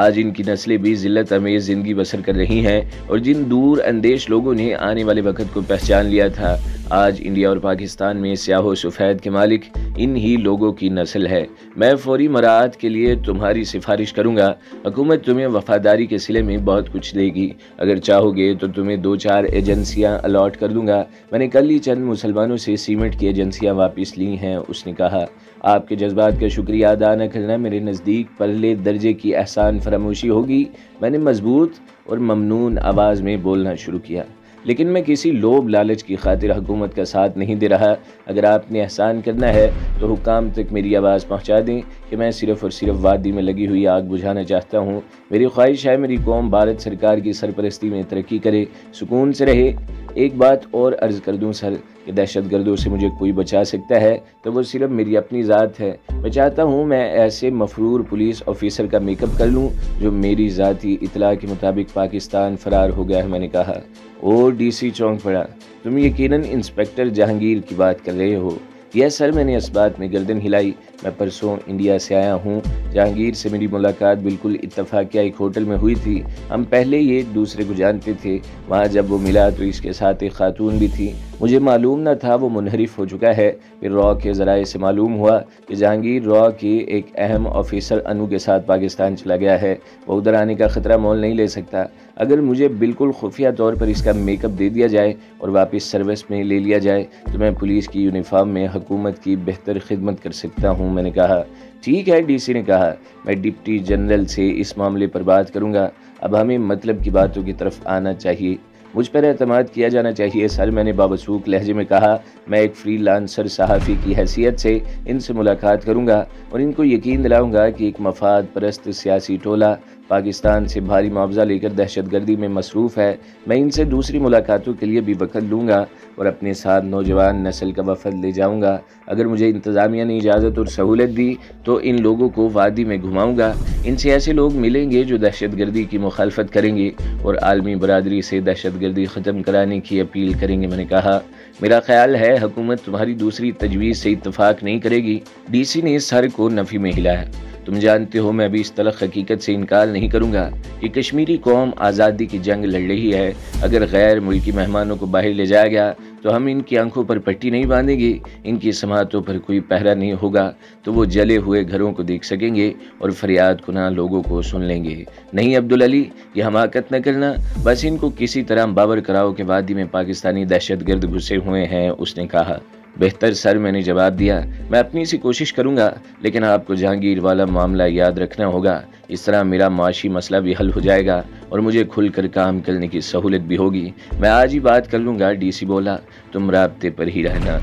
آج ان کی نسلیں بھی ذلت امیز زندگی بسر کر رہی ہیں، اور جن دور اندیش لوگوں نے آنے والے وقت کو پہچان لیا تھا، آج انڈیا اور پاکستان میں سیاہ و سفید کے مالک ان ہی لوگوں کی نسل ہے۔ میں فوری مراعات کے لیے تمہاری سفارش کروں گا۔ حکومت تمہیں وفاداری کے صلے میں بہت کچھ دے گی، اگر چاہو گے تو تمہیں 2-4 ایجنسیاں الاٹ کر دوں گا۔ میں نے کل ہی چند مسلمانوں سے سیمنٹ کی ایجنسیاں واپس لی ہیں۔ اس نے کہا، آپ کے جذبات کا شکریہ ادا نہ کرنا میرے نزدیک پہلے درجے کی احسان فراموشی ہوگی۔ میں نے مضبوط اور ممنون آواز میں بولنا شروع کیا، لیکن میں کسی لوب لالچ کی خاطر حکومت کا ساتھ نہیں دے رہا۔ اگر آپ نے احسان کرنا ہے تو حکام تک میری آواز پہنچا دیں کہ میں صرف اور صرف وادی میں لگی ہوئی آگ بجھانا چاہتا ہوں۔ میری خواہش ہے میری قوم بھارت سرکار کی سرپرستی میں ترقی کرے، سکون سے رہے۔ ایک بات اور عرض کر دوں سر، کہ دہشت گردوں سے مجھے کوئی بچا سکتا ہے تو وہ صرف میری اپنی ذات ہے۔ میں چاہتا ہوں میں ایسے مفرور پولیس آفیسر کا میک اپ کر لوں جو میری ذاتی اطلاع کے مطابق پاکستان فرار ہو گیا ہے۔ میں نے کہا، اور ڈی سی چونک پڑا۔ تم یقیناً انسپکٹر جہانگیر کی بات کر رہے ہو؟ یس سر، میں نے اس بات میں گردن ہلائی۔ میں پرسوں انڈیا سے آیا ہوں۔ جہانگیر سے میری ملاقات بالکل اتفاقیہ ایک ہوٹل میں ہوئی تھی۔ ہم پہلے ہی ایک دوسرے کو جانتے تھے۔ وہاں جب وہ ملا تو اس کے ساتھ ایک خاتون بھی تھی۔ مجھے معلوم نہ تھا وہ منحرف ہو چکا ہے۔ پھر را کے ذرائع سے معلوم ہوا کہ جہانگیر را کے ایک اہم آفیسر انو کے ساتھ پاکستان چلا گیا ہے۔ وہ ادھر آنے کا خطرہ مول نہیں لے سکتا۔ اگر مجھے بالکل خفیہ طور پر اس کا میک اپ دے دیا جائے اور واپس سروس میں لے لیا جائے تو میں پولیس کی یونیفارم میں حکومت کی بہتر خدمت کر سکتا ہوں۔ میں نے کہا، ٹھیک ہے، ڈی سی نے کہا، میں ڈپٹی جنرل سے اس معاملے پر بات کروں گا۔ اب ہمیں مطلب کی باتوں کی طرف آنا چاہیے۔ مجھ پر اعتماد کیا جانا چاہیے سر، میں نے بابسوک لہجے میں کہا۔ میں ایک فری لانسر صحافی کی حیثیت سے ان سے ملاقات کروں گا اور ان کو یقین دلاؤں گا کہ ایک مفاد پرست سیاسی ٹولہ پاکستان سے بھاری معاوضہ لے کر دہشت گردی میں مصروف ہے۔ میں ان سے دوسری ملاقاتوں کے لیے بھی وقت لوں گا اور اپنے ساتھ نوجوان نسل کا وفد لے جاؤں گا۔ اگر مجھے انتظامیہ نے اجازت اور سہولت دی تو ان لوگوں کو وادی میں گھماؤں گا۔ ان سے ایسے لوگ ملیں گے جو دہشت گردی کی مخالفت کریں گے اور عالمی برادری سے دہشت گردی ختم کرانے کی اپیل کریں گے۔ میں نے کہا، میرا خیال ہے حکومت تمہاری دوسری تجویز سے اتفاق نہیں کرے گی۔ ڈی سی نے سر کو نفی میں ہلایا۔ تم جانتے ہو میں ابھی اس تلخ حقیقت سے انکار نہیں کروں گا کہ کشمیری قوم آزادی کی جنگ لڑ رہی ہے۔ اگر غیر ملکی مہمانوں کو باہر لے جایا گیا تو ہم ان کی آنکھوں پر پٹی نہیں باندھیں گے، ان کی سماعتوں پر کوئی پہرا نہیں ہوگا تو وہ جلے ہوئے گھروں کو دیکھ سکیں گے اور فریاد کناں لوگوں کو سن لیں گے۔ نہیں عبدالعلی، یہ حماقت نہ کرنا، بس ان کو کسی طرح باور کراؤ کہ وادی میں پاکستانی دہشت گرد گھسے ہوئے ہیں۔ اس نے کہا، بہتر سر، میں نے جواب دیا، میں اپنی سی کوشش کروں گا، لیکن آپ کو جہانگیر والا معاملہ یاد رکھنا ہوگا۔ اس طرح میرا معاشی مسئلہ بھی حل ہو جائے گا اور مجھے کھل کر کام کرنے کی سہولت بھی ہوگی۔ میں آج ہی بات کر لوں گا، ڈی سی بولا، تم رابطے پر ہی رہنا۔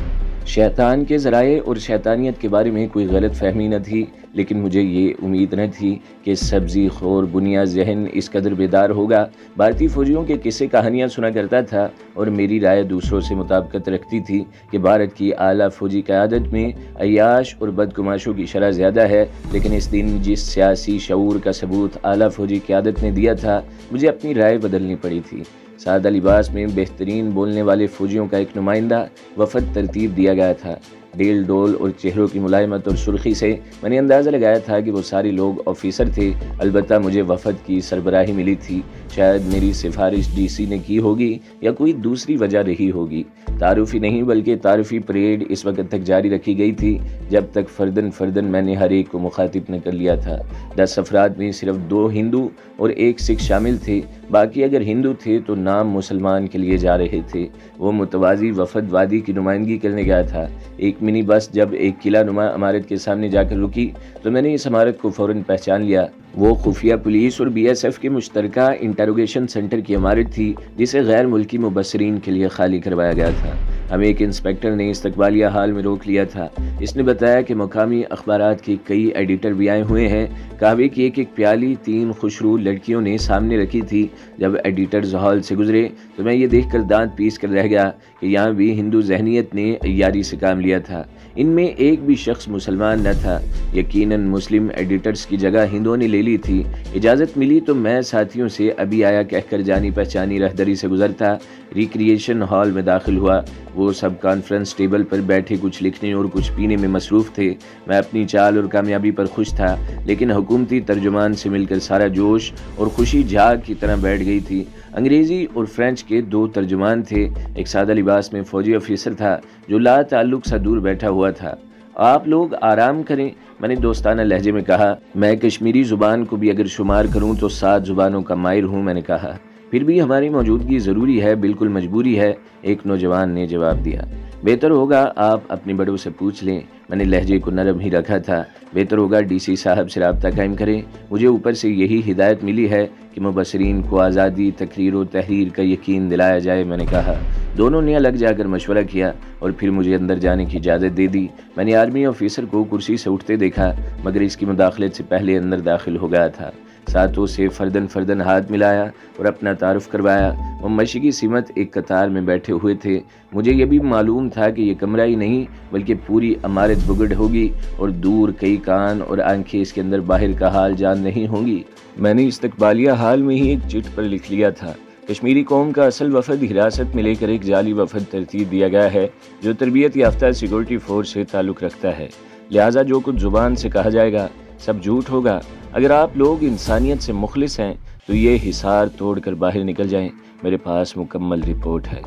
شیطان کے ذرائع اور شیطانیت کے بارے میں کوئی غلط فہمی نہ تھی، لیکن مجھے یہ امید نہ تھی کہ سبزی خور بنیا ذہن اس قدر بیدار ہوگا۔ بھارتی فوجیوں کے قصے کہانیاں سنا کرتا تھا اور میری رائے دوسروں سے مطابقت رکھتی تھی کہ بھارت کی اعلیٰ فوجی قیادت میں عیاش اور بدگماشوں کی شرح زیادہ ہے، لیکن اس دن جس سیاسی شعور کا ثبوت اعلیٰ فوجی قیادت نے دیا تھا، مجھے اپنی رائے بدلنی پڑی تھی۔ سادہ لباس میں بہترین بولنے والے فوجیوں کا ایک نمائندہ وفد ترتیب دیا گیا تھا۔ ڈیل ڈول اور چہروں کی ملائمت اور سرخی سے میں نے اندازہ لگایا تھا کہ وہ سارے لوگ آفیسر تھے۔ البتہ مجھے وفد کی سربراہی ملی تھی۔ شاید میری سفارش ڈی سی نے کی ہوگی یا کوئی دوسری وجہ رہی ہوگی۔ تعارفی نہیں بلکہ تعارفی پریڈ اس وقت تک جاری رکھی گئی تھی جب تک فردن میں نے ہر ایک کو مخاطب نہ کر لیا تھا۔ 10 افراد میں صرف 2 ہندو اور 1 سکھ شامل تھے، باقی اگر ہندو تھے تو نام مسلمان کے لیے جا رہے تھے۔ وہ متوازی وفد وادی کی نمائندگی کرنے گیا تھا۔ ایک منی بس جب ایک قلعہ نما عمارت کے سامنے جا کر رکی تو میں نے اس عمارت کو فوراً پہچان لیا۔ وہ خفیہ پولیس اور بی ایس ایف کے مشترکہ انٹروگیشن سینٹر کی عمارت تھی جسے غیر ملکی مبصرین کے لیے خالی کروایا گیا تھا۔ ہمیں ایک انسپکٹر نے استقبالیہ حال میں روک لیا تھا۔ اس نے بتایا کہ مقامی اخبارات کے کئی ایڈیٹر بھی آئے ہوئے ہیں۔ قہوے کی ایک پیالی 3 خوشرو لڑکیوں نے سامنے رکھی تھی۔ جب ایڈیٹرز ہال سے گزرے تو میں یہ دیکھ کر دانت پیس کر رہ گیا کہ یہاں بھی ہندو ذہنیت نے عیاری سے کام لیا تھا۔ ان میں ایک بھی شخص مسلمان نہ تھا۔ یقیناً مسلم ایڈیٹرز کی جگہ ہندوؤں نے لے لی تھی۔ اجازت ملی تو میں ساتھیوں سے ابھی آیا کہہ کر جانی پہچانی رہدری سے گزرتا ریکریشن ہال میں داخل ہوا۔ وہ سب کانفرنس ٹیبل پر بیٹھے کچھ لکھنے اور کچھ پینے میں مصروف تھے۔ میں اپنی چال اور کامیابی پر خوش تھا، لیکن حکومتی ترجمان سے مل کر سارا جوش اور خوشی جھاگ کی طرح بیٹھ گئی تھی۔ انگریزی اور فرینچ کے 2 ترجمان تھے۔ ایک سادہ لباس میں فوجی افیسر تھا جو لا تعلق سا دور بیٹھا ہوا تھا۔ آپ لوگ آرام کریں، میں نے دوستانہ لہجے میں کہا۔ میں کشمیری زبان کو بھی اگر شمار کروں تو 7 زبانوں کا ماہر ہوں، میں نے کہا۔ پھر بھی ہماری موجودگی ضروری ہے، بالکل مجبوری ہے، ایک نوجوان نے جواب دیا۔ بہتر ہوگا آپ اپنے بڑوں سے پوچھ لیں، میں نے لہجے کو نرم ہی رکھا تھا۔ بہتر ہوگا ڈی سی صاحب سے رابطہ قائم کریں، مجھے اوپر سے یہی ہدایت ملی ہے کہ مبصرین کو آزادی تقریر و تحریر کا یقین دلایا جائے، میں نے کہا۔ دونوں نے الگ جا کر مشورہ کیا اور پھر مجھے اندر جانے کی اجازت دے دی۔ میں نے آرمی آفیسر کو کرسی سے اٹھتے دیکھا، مگر اس کی مداخلت سے پہلے اندر داخل ہو گیا تھا۔ ساتھوں سے فردن ہاتھ ملایا اور اپنا تعارف کروایا۔ وہ مشرقی سمت ایک قطار میں بیٹھے ہوئے تھے۔ مجھے یہ بھی معلوم تھا کہ یہ کمرہ ہی نہیں بلکہ پوری عمارت بگڑ ہوگی اور دور کئی کان اور آنکھیں اس کے اندر باہر کا حال جان نہیں ہوں گی۔ میں نے استقبالیہ حال میں ہی ایک چٹ پر لکھ لیا تھا، کشمیری قوم کا اصل وفد حراست میں لے کر ایک جعلی وفد ترتیب دیا گیا ہے جو تربیت یافتہ سیکورٹی فورس سے تعلق رکھتا ہے، لہٰذا جو کچھ زبان سے کہا جائے گا سب جھوٹ ہوگا۔ اگر آپ لوگ انسانیت سے مخلص ہیں تو یہ حصار توڑ کر باہر نکل جائیں، میرے پاس مکمل رپورٹ ہے۔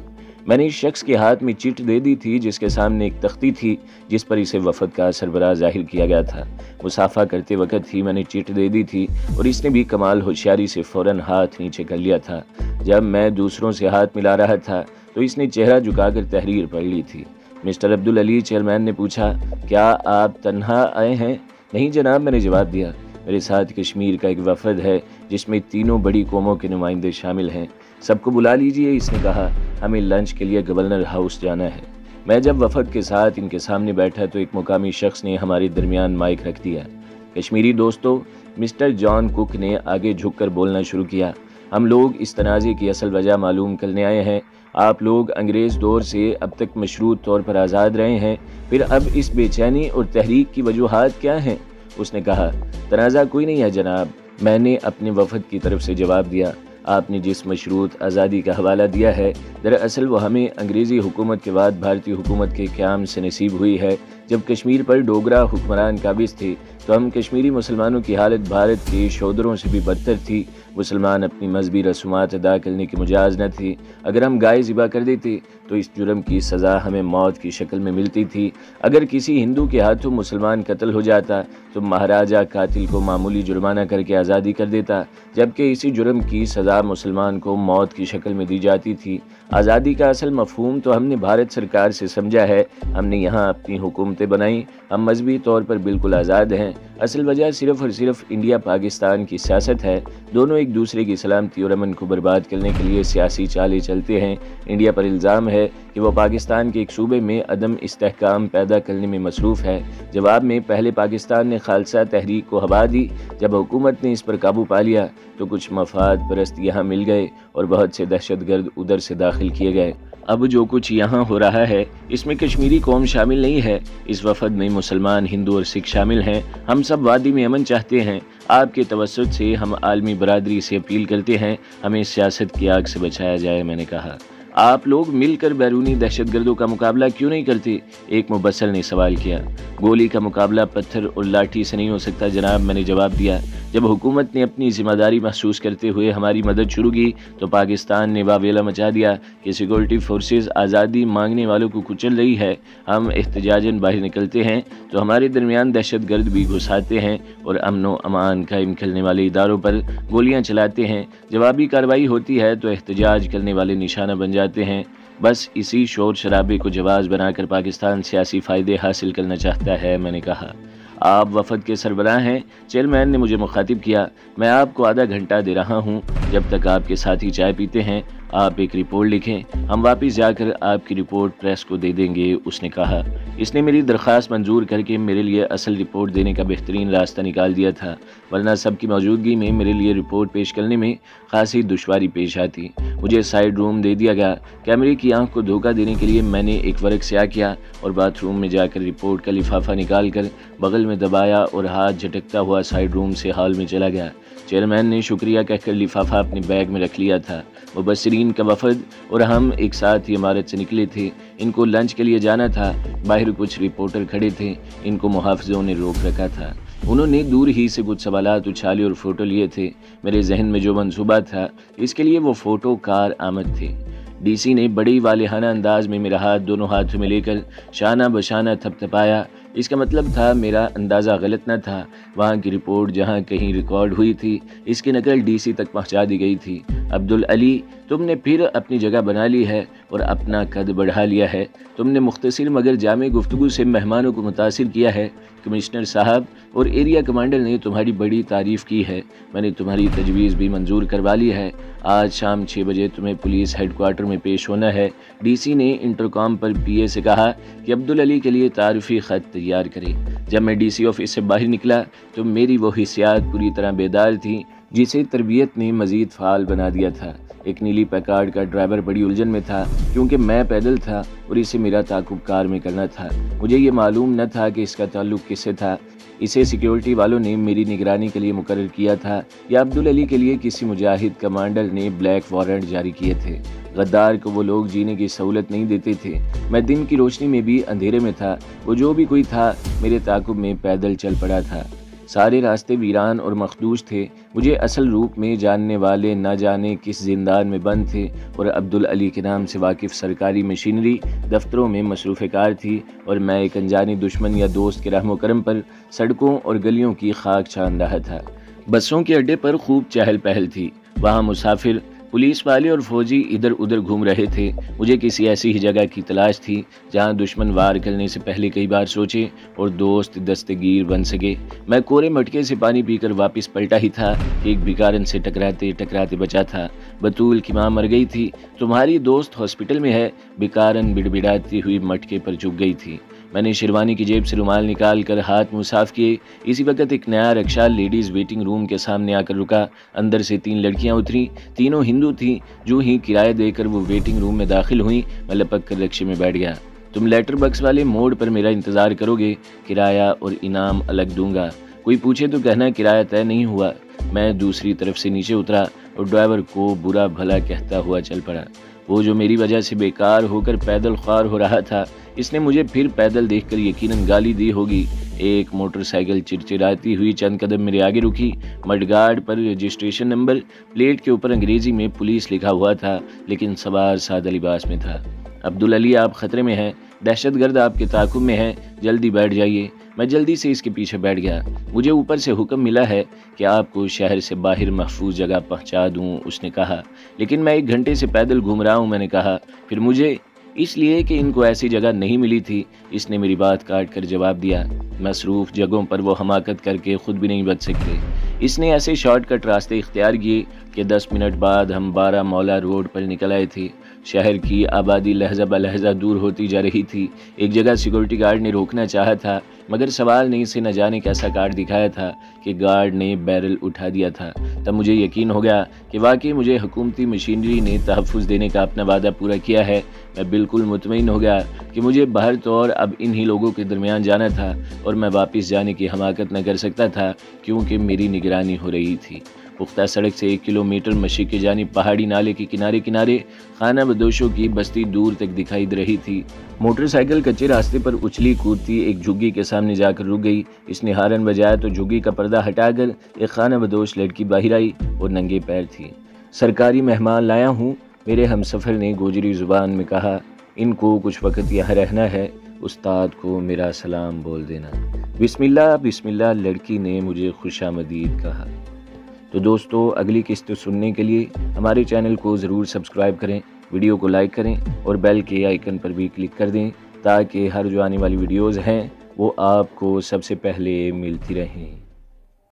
میں نے اس شخص کے ہاتھ میں چٹ دے دی تھی جس کے سامنے ایک تختی تھی جس پر اسے وفد کا سربراہ ظاہر کیا گیا تھا۔ مصافحہ کرتے وقت ہی میں نے چٹ دے دی تھی اور اس نے بھی کمال ہوشیاری سے فوراً ہاتھ نیچے کر لیا تھا۔ جب میں دوسروں سے ہاتھ ملا رہا تھا تو اس نے چہرہ جھکا کر تحریر پڑھ لی تھی۔ مسٹر عبدالعلی، چیئرمین نے پوچھا، کیا آپ تنہا آئے ہیں؟ نہیں جناب، میں نے جواب دیا۔ میرے ساتھ کشمیر کا ایک وفد ہے جس میں 3 بڑی قوموں کے نمائندے شامل ہیں۔ سب کو بلا لیجئے، اس نے کہا، ہمیں لنچ کے لیے گورنر ہاؤس جانا ہے۔ میں جب وفد کے ساتھ ان کے سامنے بیٹھا تو ایک مقامی شخص نے ہمارے درمیان مائک رکھ دیا۔ کشمیری دوستو، مسٹر جان کک نے آگے جھک کر بولنا شروع کیا، ہم لوگ اس تنازع کی اصل وجہ معلوم کرنے آئے ہیں۔ آپ لوگ انگریز دور سے اب تک مشروط طور پر آزاد رہے ہیں، پھر اب اس بے چینی اور تحریک کی وجوہات کیا ہیں؟ اس نے کہا، تنازع کوئی نہیں ہے جناب، میں نے اپنے وفد کی طرف سے جواب دیا۔ آپ نے جس مشروط آزادی کا حوالہ دیا ہے دراصل وہ ہمیں انگریزی حکومت کے بعد بھارتی حکومت کے قیام سے نصیب ہوئی ہے۔ جب کشمیر پر ڈوگرا حکمران قابض تھے تو ہم کشمیری مسلمانوں کی حالت بھارت کے شودروں سے بھی بدتر تھی۔ مسلمان اپنی مذہبی رسومات ادا کرنے کی مجاز نہ تھی۔ اگر ہم گائے ذبح کر دیتے تو اس جرم کی سزا ہمیں موت کی شکل میں ملتی تھی۔ اگر کسی ہندو کے ہاتھوں مسلمان قتل ہو جاتا تو مہاراجہ قاتل کو معمولی جرمانہ کر کے آزادی کر دیتا، جبکہ اسی جرم کی سزا مسلمان کو موت کی شکل میں دی جاتی تھی۔ آزادی کا اصل مفہوم تو ہم نے بھارت سرکار سے سمجھا ہے، ہم نے یہاں اپنی حکومتیں بنائیں، ہم مذہبی طور پر بالکل آزاد ہیں۔ اصل وجہ صرف اور صرف انڈیا پاکستان کی سیاست ہے، دونوں ایک دوسرے کی سلامتی اور امن کو برباد کرنے کے لیے سیاسی چالیں چلتے ہیں۔ انڈیا پر الزام ہے کہ وہ پاکستان کے ایک صوبے میں عدم استحکام پیدا کرنے میں مصروف ہے۔ جواب میں پہلے پاکستان نے خالصہ تحریک کو ہوا دی، جب حکومت نے اس پر قابو پا لیا تو کچھ مفاد پرست یہاں مل گئے اور بہت سے دہشت گرد ادھر سے داخل کیے گئے۔ اب جو کچھ یہاں ہو رہا ہے اس میں کشمیری قوم شامل نہیں ہے، اس وفد میں مسلمان، ہندو اور سکھ شامل ہیں۔ ہم سب وادی میں امن چاہتے ہیں۔ آپ کے توسط سے ہم عالمی برادری سے اپیل کرتے ہیں ہمیں سیاست کی آگ سے بچایا جائے، میں نے کہا۔ آپ لوگ مل کر بیرونی دہشت گردوں کا مقابلہ کیوں نہیں کرتے؟ ایک مبصر نے سوال کیا۔ گولی کا مقابلہ پتھر اور لاٹھی سے نہیں ہو سکتا جناب، میں نے جواب دیا۔ جب حکومت نے اپنی ذمہ داری محسوس کرتے ہوئے ہماری مدد شروع کی تو پاکستان نے واویلا مچا دیا کہ سیکورٹی فورسز آزادی مانگنے والوں کو کچل رہی ہے۔ ہم احتجاجاً باہر نکلتے ہیں تو ہمارے درمیان دہشت گرد بھی گھس آتے ہیں اور امن و امان قائم کرنے والے اداروں پر گولیاں چلاتے ہیں۔ جوابی کارروائی ہوتی ہے تو احتجاج کرنے والے نشانہ بن جاتے ہیں۔ بس اسی شور شرابے کو جواز بنا کر پاکستان سیاسی فائدے حاصل کرنا چاہتا ہے، میں نے کہا۔ آپ وفد کے سربراہ ہیں، چیئرمین نے مجھے مخاطب کیا۔ میں آپ کو آدھا گھنٹہ دے رہا ہوں، جب تک آپ کے ساتھی چائے پیتے ہیں آپ ایک رپورٹ لکھیں، ہم واپس جا کر آپ کی رپورٹ پریس کو دے دیں گے، اس نے کہا۔ اس نے میری درخواست منظور کر کے میرے لیے اصل رپورٹ دینے کا بہترین راستہ نکال دیا تھا، ورنہ سب کی موجودگی میں میرے لیے رپورٹ پیش کرنے میں خاصی دشواری پیش آتی۔ مجھے سائیڈ روم دے دیا گیا۔ کیمرے کی آنکھ کو دھوکہ دینے کے لیے میں نے ایک ورق سیاہ کیا اور باتھ روم میں جا کر رپورٹ کا لفافہ نکال کر بغل میں دبایا اور ہاتھ جھٹکتا ہوا سائیڈ روم سے ہال میں چلا گیا۔ چیئرمین نے شکریہ کہہ کر لفافہ اپنے بیگ میں رکھ لیا تھا۔ مبصرین صدرالدین کا وفد اور ہم ایک ساتھ ہی عمارت سے نکلے تھے۔ ان کو لنچ کے لیے جانا تھا۔ باہر کچھ رپورٹر کھڑے تھے، ان کو محافظوں نے روک رکھا تھا۔ انہوں نے دور ہی سے کچھ سوالات اچھالے اور فوٹو لیے تھے۔ میرے ذہن میں جو منصوبہ تھا اس کے لیے وہ فوٹو کار آمد تھے۔ ڈی سی نے بڑی والہانہ انداز میں میرا ہاتھ دونوں ہاتھوں میں لے کر شانہ بشانہ تھپتھپایا۔ اس کا مطلب تھا میرا اندازہ غلط نہ تھا۔ وہاں کی رپورٹ جہاں کہیں ریکارڈ ہوئی تھی اس کی نقل ڈی سی تک پہنچا دی گئی تھی۔ عبدالعلی، تم نے پھر اپنی جگہ بنا لی ہے اور اپنا قد بڑھا لیا ہے۔ تم نے مختصر مگر جامع گفتگو سے مہمانوں کو متاثر کیا ہے۔ کمشنر صاحب اور ایریا کمانڈر نے تمہاری بڑی تعریف کی ہے۔ میں نے تمہاری تجویز بھی منظور کروا لی ہے۔ آج شام 6 بجے تمہیں پولیس ہیڈ کوارٹر میں پیش ہونا ہے۔ ڈی سی نے انٹرکام پر پی اے سے کہا کہ عبدالعلی کے لیے تعارفی خط تیار کرے۔ جب میں ڈی سی آفس سے باہر نکلا تو میری وہ حسیات پوری طرح بیدار تھی جسے تربیت نے مزید فعال بنا دیا تھا۔ ایک نیلی پیکارڈ کا ڈرائیور بڑی الجھن میں تھا کیونکہ میں پیدل تھا اور اسے میرا تعاقب کار میں کرنا تھا۔ مجھے یہ معلوم نہ تھا کہ اس کا تعلق کس سے تھا۔ اسے سیکیورٹی والوں نے میری نگرانی کے لیے مقرر کیا تھا یا عبدالعلی کے لیے کسی مجاہد کمانڈر نے بلیک وارنٹ جاری کیے تھے۔ غدار کو وہ لوگ جینے کی سہولت نہیں دیتے تھے۔ میں دن کی روشنی میں بھی اندھیرے میں تھا۔ وہ جو بھی کوئی تھا میرے تعاقب میں پیدل چل پڑا تھا۔ سارے راستے ویران اور مخدوش تھے۔ مجھے اصل روپ میں جاننے والے نہ جانے کس زندان میں بند تھے اور عبدالعلی کے نام سے واقف سرکاری مشینری دفتروں میں مصروف کار تھی اور میں ایک انجانی دشمن یا دوست کے رحم و کرم پر سڑکوں اور گلیوں کی خاک چھان رہا تھا۔ بسوں کے اڈے پر خوب چہل پہل تھی۔ وہاں مسافر، پولیس والے اور فوجی ادھر ادھر گھوم رہے تھے۔ مجھے کسی ایسی ہی جگہ کی تلاش تھی جہاں دشمن وار کرنے سے پہلے کئی بار سوچے اور دوست دستگیر بن سکے۔ میں کورے مٹکے سے پانی پی کر واپس پلٹا ہی تھا کہ ایک بھکارن سے ٹکراتے ٹکراتے بچا تھا۔ بطول کی ماں مر گئی تھی، تمہاری دوست ہاسپٹل میں ہے، بھکارن بڑبڑاتی ہوئی مٹکے پر جھک گئی تھی۔ میں نے شیروانی کی جیب سے رومال نکال کر ہاتھ منہ صاف کیے۔ اسی وقت ایک نیا رکشہ لیڈیز ویٹنگ روم کے سامنے آ کر رکا۔ اندر سے 3 لڑکیاں اتریں، تینوں ہندو تھیں۔ جو ہی کرایہ دے کر وہ ویٹنگ روم میں داخل ہوئیں، میں لپک کر رکشے میں بیٹھ گیا۔ تم لیٹر باکس والے موڑ پر میرا انتظار کرو گے، کرایہ اور انعام الگ دوں گا۔ کوئی پوچھے تو کہنا کرایہ طے نہیں ہوا۔ میں دوسری طرف سے نیچے اترا اور ڈرائیور کو برا بھلا کہتا ہوا چل پڑا۔ وہ جو میری وجہ سے بیکار ہو کر پیدل خوار ہو رہا تھا، اس نے مجھے پھر پیدل دیکھ کر یقیناً گالی دی ہوگی۔ ایک موٹر سائیکل چرچراتی ہوئی چند قدم میرے آگے رکی۔ مڈ گارڈ پر رجسٹریشن نمبر پلیٹ کے اوپر انگریزی میں پولیس لکھا ہوا تھا، لیکن سوار سادہ لباس میں تھا۔ عبدالعلی، آپ خطرے میں ہیں، دہشت گرد آپ کے تعاقب میں ہے، جلدی بیٹھ جائیے۔ میں جلدی سے اس کے پیچھے بیٹھ گیا۔ مجھے اوپر سے حکم ملا ہے کہ آپ کو شہر سے باہر محفوظ جگہ پہنچا دوں، اس نے کہا۔ لیکن میں 1 گھنٹے سے پیدل گھوم رہا ہوں، میں نے کہا۔ پھر مجھے اس لیے کہ ان کو ایسی جگہ نہیں ملی تھی، اس نے میری بات کاٹ کر جواب دیا۔ مصروف جگہوں پر وہ حماقت کر کے خود بھی نہیں بچ سکتے۔ اس نے ایسے شارٹ کٹ راستے اختیار کیے کہ 10 منٹ بعد ہم 12 مولا روڈ پر نکل آئے تھے۔ شہر کی آبادی لہجہ بلہجہ دور ہوتی جا رہی تھی۔ ایک جگہ سیکورٹی گارڈ نے روکنا چاہا تھا، مگر سوال نہیں سے نہ جانے کیسا کارڈ دکھایا تھا کہ گارڈ نے بیرل اٹھا دیا تھا۔ تب مجھے یقین ہو گیا کہ واقعی مجھے حکومتی مشینری نے تحفظ دینے کا اپنا وعدہ پورا کیا ہے۔ میں بالکل مطمئن ہو گیا کہ مجھے باہر طور اب انہی لوگوں کے درمیان جانا تھا اور میں واپس جانے کی حماقت نہ کر سکتا تھا کیونکہ میری نگرانی ہو رہی تھی۔ پختہ سڑک سے 1 کلومیٹر مشرق کی جانب پہاڑی نالے کے کنارے کنارے خانہ بدوشوں کی بستی دور تک دکھائی دے رہی تھی۔ موٹر سائیکل کچے راستے پر اچھلی کودتی ایک جھگی کے سامنے جا کر رک گئی۔ اس نے ہارن بجایا تو جھگی کا پردہ ہٹا کر ایک خانہ بدوش لڑکی باہر آئی اور ننگے پیر تھی۔ سرکاری مہمان لایا ہوں، میرے ہمسفر نے گوجری زبان میں کہا۔ ان کو کچھ وقت یہاں رہنا ہے، استاد کو میرا سلام بول دینا۔ بسم اللہ لڑکی نے مجھے خوش آمدید کہا۔ تو دوستو، اگلی قسط سننے کے لیے ہمارے چینل کو ضرور سبسکرائب کریں، ویڈیو کو لائک کریں اور بیل کے آئیکن پر بھی کلک کر دیں تاکہ ہر جو آنے والی ویڈیوز ہیں وہ آپ کو سب سے پہلے ملتی رہیں۔